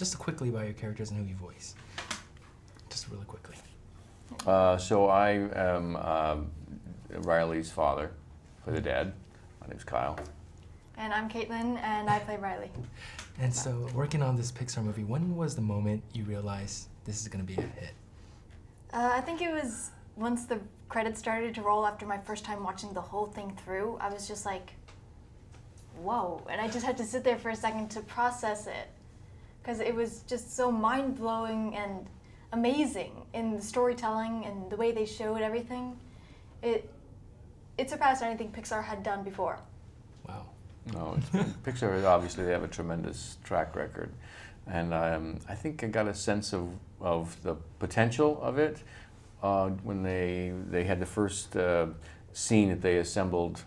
just quickly about your characters and who you voice. Just really quickly. So I am Riley's father, play the dad. My name's Kyle. And I'm Kaitlyn, and I play Riley. And so, working on this Pixar movie, when was the moment you realized this is going to be a hit? I think it was once the credits started to roll after my first time watching the whole thing through. I was just like, whoa. And I just had to sit there for a second to process it. Because it was just so mind-blowing and amazing in the storytelling and the way they showed everything. It surpassed anything Pixar had done before. Wow. No, Pixar, obviously, they have a tremendous track record. And I think I got a sense of the potential of it when they had the first scene that they assembled,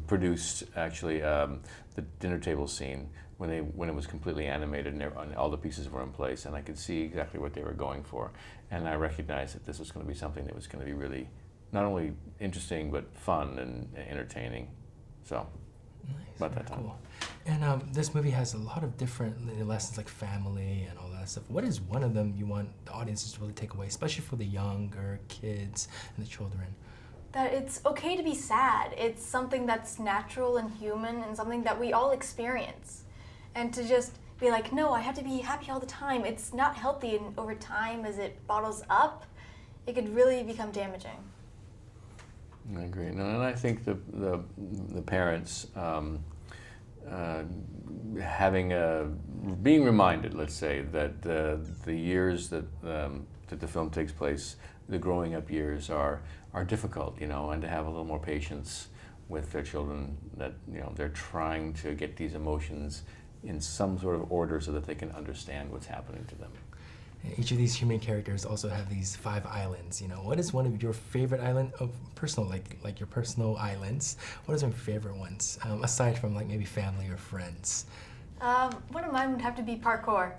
produced, actually, the dinner table scene, when it was completely animated and all the pieces were in place, and I could see exactly what they were going for. And I recognized that this was going to be something that was going to be really not only interesting, but fun and entertaining. So. Nice, About that time. cool. And this movie has a lot of different lessons like family and all that stuff. What is one of them you want the audiences to really take away, especially for the younger kids and the children? That it's okay to be sad. It's something that's natural and human and something that we all experience. And to just be like, no, I have to be happy all the time. It's not healthy, and over time, as it bottles up, it could really become damaging. I agree, and I think the parents being reminded, let's say, that the years that the film takes place, the growing up years are difficult, and to have a little more patience with their children. That they're trying to get these emotions in some sort of order so that they can understand what's happening to them. Each of these human characters also have these 5 islands. What is one of your favorite island of personal, like your personal islands? What are some favorite ones, aside from like maybe family or friends? One of mine would have to be parkour.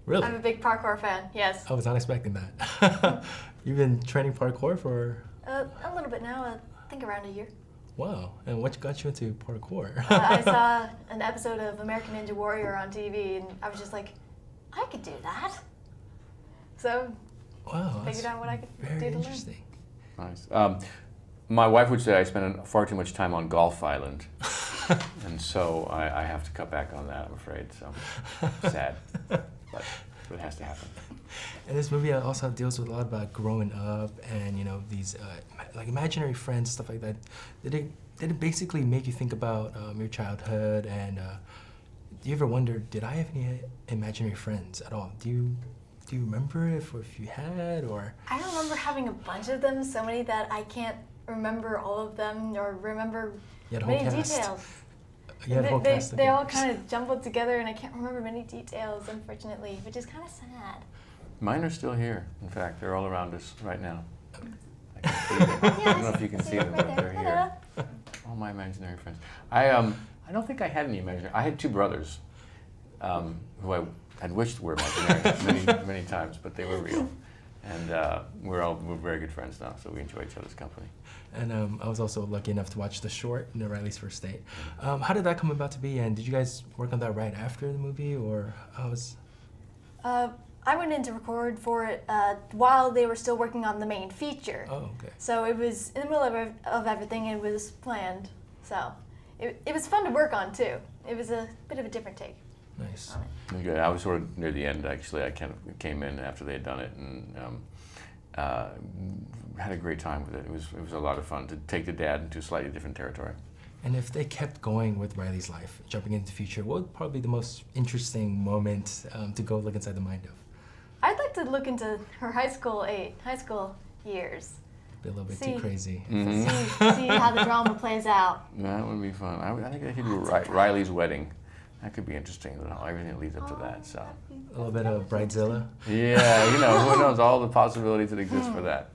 Really? I'm a big parkour fan, yes. I was not expecting that. You've been training parkour for? A little bit now, I think around a year. Wow, and what got you into parkour? I saw an episode of American Ninja Warrior on TV, and I was just like, I could do that. So, wow, figured out what I could do to very learn. interesting. Nice. My wife would say I spend far too much time on Golf Island, and so I have to cut back on that, I'm afraid. So sad, but it has to happen. And this movie also deals with a lot about growing up and these like imaginary friends, stuff like that. Did it basically make you think about your childhood? And do you ever wonder, did I have any imaginary friends at all? Do you remember if you had, or? I remember having a bunch of them, so many that I can't remember all of them or remember many details. They all kind of jumbled together, and I can't remember many details, unfortunately, which is kind of sad. Mine are still here. In fact, they're all around us right now. I can see them. I don't know if you can see them, but they're here. All my imaginary friends. I don't think I had any imaginary. I had 2 brothers who I had wished were imaginary many times, but they were real. And we're very good friends now, so we enjoy each other's company. And I was also lucky enough to watch the short, Riley's First Date. How did that come about to be, and did you guys work on that right after the movie, or how was? I went in to record for it while they were still working on the main feature. Oh, okay. So it was in the middle of everything, and it was planned. So it was fun to work on, too. It was a bit of a different take. Nice. Good. I was sort of near the end, actually. I kind of came in after they had done it, and had a great time with it. It was a lot of fun to take the dad into slightly different territory. And if they kept going with Riley's life, jumping into the future, what would probably be the most interesting moment to go look inside the mind of? I'd like to look into her high school years. Be a little bit too crazy. Mm-hmm. See how the drama plays out. That would be fun. I think they could do Riley's wedding. That could be interesting, everything that leads up to that. So A little bit of Bridezilla. yeah, who knows all the possibilities that exist for that.